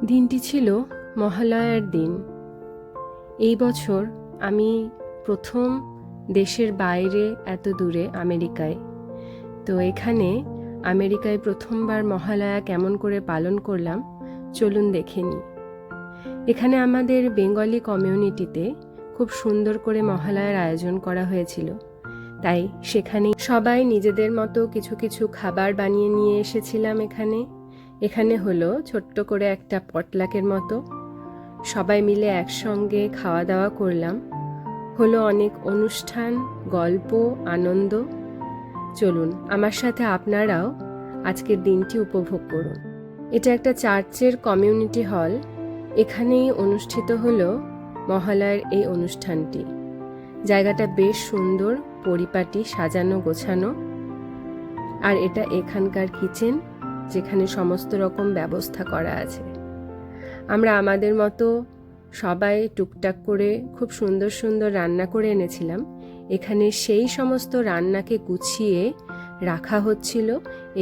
দিনটি ছিল মহালয়ার দিন। এই বছর আমি প্রথম দেশের বাইরে এত দূরে আমেরিকায়। তো এখানে আমেরিকায় প্রথমবার মহালয়া কেমন করে পালন করলাম চলুন দেখে নিই। এখানে আমাদের বেঙ্গলি কমিউনিটিতে খুব সুন্দর করে মহালয়ার আয়োজন করা হয়েছিল, তাই সেখানে সবাই নিজেদের মতো কিছু কিছু খাবার বানিয়ে নিয়ে এসেছিলাম। এখানে হলো ছোট্ট করে একটা পটলাকের মতো, সবাই মিলে একসঙ্গে খাওয়া দাওয়া করলাম। হলো অনেক অনুষ্ঠান, গল্প, আনন্দ। চলুন আমার সাথে আপনারাও আজকের দিনটি উপভোগ করুন। এটা একটা চার্চের কমিউনিটি হল, এখানেই অনুষ্ঠিত হলো মহালয়ার এই অনুষ্ঠানটি। জায়গাটা বেশ সুন্দর, পরিপাটি, সাজানো গোছানো। আর এটা এখানকার কিচেন, যেখানে সমস্ত রকম ব্যবস্থা করা আছে। আমরা আমাদের মতো সবাই টুকটাক করে খুব সুন্দর সুন্দর রান্না করে এনেছিলাম। এখানে সেই সমস্ত রান্নাকে গুছিয়ে রাখা হচ্ছিল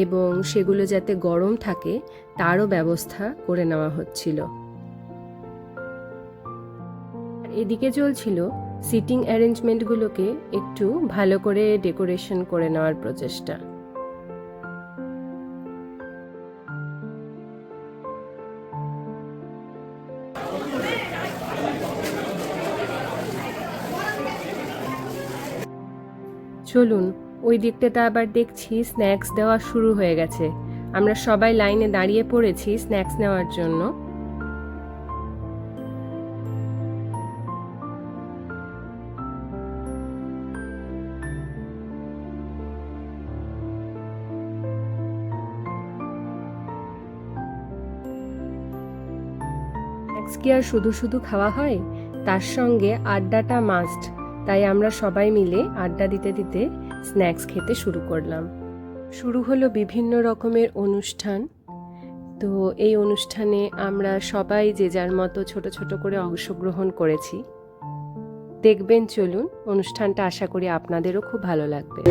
এবং সেগুলো যাতে গরম থাকে তারও ব্যবস্থা করে নেওয়া হচ্ছিল। এদিকে চলছিল সিটিং অ্যারেঞ্জমেন্টগুলোকে একটু ভালো করে ডেকোরেশন করে নেওয়ার প্রচেষ্টা। চলুন ওই দিকটাতে আবার দেখছি স্ন্যাক্স দেওয়া শুরু হয়ে গেছে। আমরা সবাই লাইনে দাঁড়িয়ে পড়েছি স্ন্যাক্স নেওয়ার জন্য। স্ন্যাক্স কি আর শুধু শুধু খাওয়া হয়, তার সঙ্গে আড্ডাটা মাস্ট। তাই আমরা সবাই মিলে আড্ডা দিতে দিতে স্ন্যাক্স খেতে শুরু করলাম। শুরু হলো বিভিন্ন রকমের অনুষ্ঠান। তো এই অনুষ্ঠানে আমরা সবাই যে যার মতো ছোট ছোট করে অংশগ্রহণ করেছি। দেখবেন, চলুন অনুষ্ঠানটা আশা করি আপনাদেরও খুব ভালো লাগবে।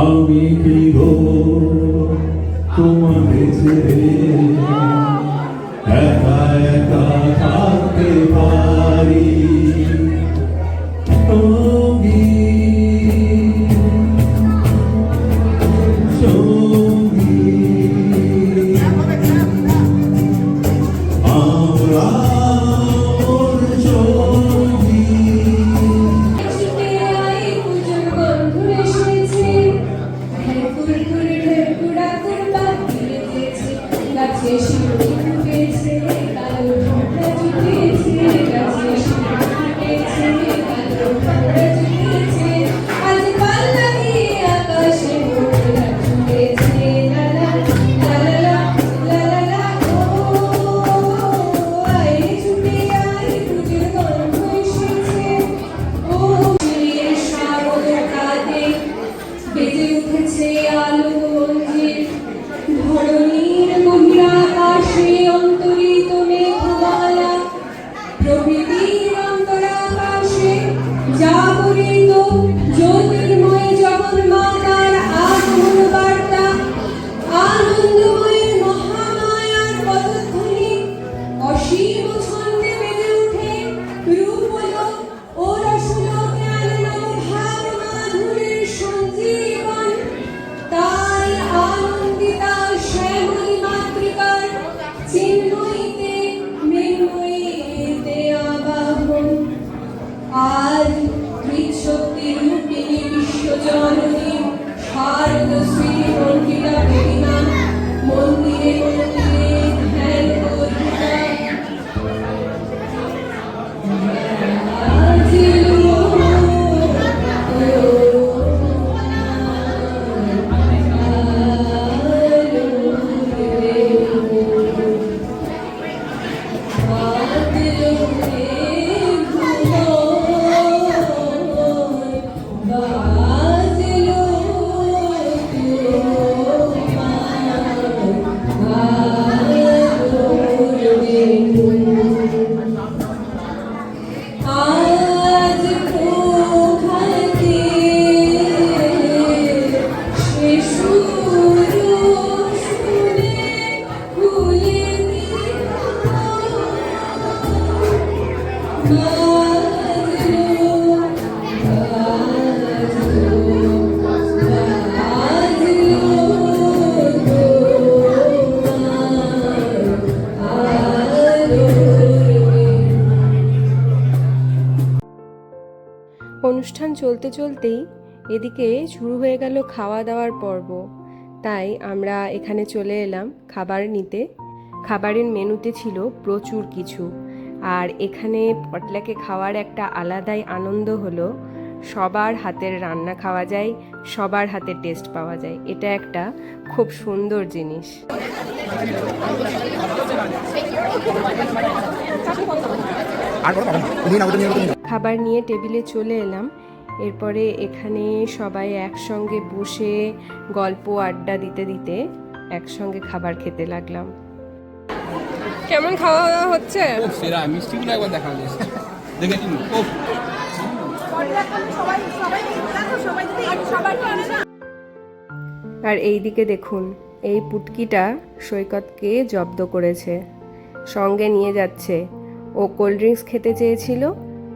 আমি কি গো তোমাকে ছেড়ে একা একা থাকতে পারি? সঙ্গী সঙ্গী আমরা অনুষ্ঠান চলতে চলতেই এদিকে শুরু হয়ে গেল খাওয়া দাওয়ার পর্ব। তাই আমরা এখানে চলে এলাম খাবার নিতে। খাবারের মেনুতে ছিল প্রচুর কিছু, আর এখানে পটলাকে খাওয়ার একটা আলাদাই আনন্দ হলো। সবার হাতের রান্না খাওয়া যায়, সবার হাতের টেস্ট পাওয়া যায়, এটা একটা খুব সুন্দর জিনিস। খাবার নিয়ে টেবিলে চলে এলাম। এরপরে এখানে সবাই একসঙ্গে বসে গল্প আড্ডা দিতে দিতে একসঙ্গে খাবার খেতে লাগলাম। কেমন খাওয়া দাওয়া হচ্ছে? সেরা মিষ্টিগুলো একবার দেখা যাচ্ছে দেখে নিন। আর এই দিকে দেখুন, এই পুটকিটা সৈকতকে জব্দ করেছে, সঙ্গে নিয়ে যাচ্ছে। ও কোল্ড ড্রিঙ্কস খেতে চেয়েছিল,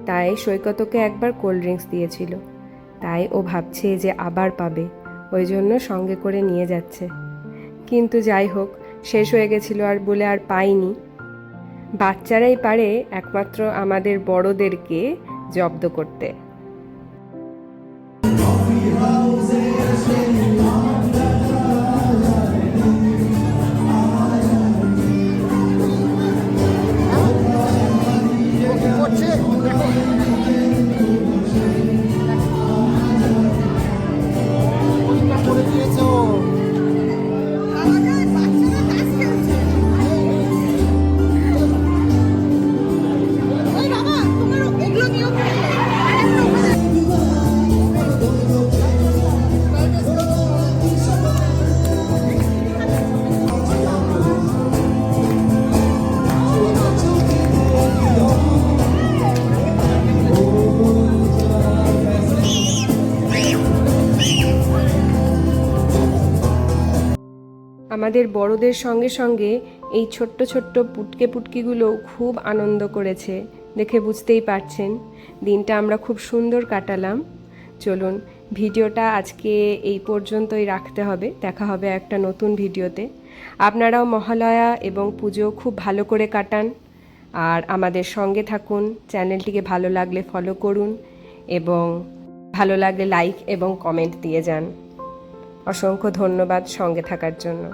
তাই সৈকত ওকে একবার কোল্ড ড্রিঙ্কস দিয়েছিল, তাই ও ভাবছে যে আবার পাবে, ওই জন্য সঙ্গে করে নিয়ে যাচ্ছে। কিন্তু যাই হোক, শেষ হয়ে গেছিল আর বলে আর পাইনি। বাচ্চারাই পারে একমাত্র আমাদের বড়দেরকে জব্দ করতে। আমাদের বড়দের সঙ্গে সঙ্গে এই ছোট্ট ছোট্ট পুটকিগুলো খুব আনন্দ করেছে, দেখে বুঝতেই পারছেন। দিনটা আমরা খুব সুন্দর কাটালাম। চলুন, ভিডিওটা আজকে এই পর্যন্তই রাখতে হবে, দেখা হবে একটা নতুন ভিডিওতে। আপনারাও মহালয়া এবং পুজো খুব ভালো করে কাটান, আর আমাদের সঙ্গে থাকুন। চ্যানেলটিকে ভালো লাগলে ফলো করুন, এবং ভালো লাগলে লাইক এবং কমেন্ট দিয়ে যান। অসংখ্য ধন্যবাদ সঙ্গে থাকার জন্য।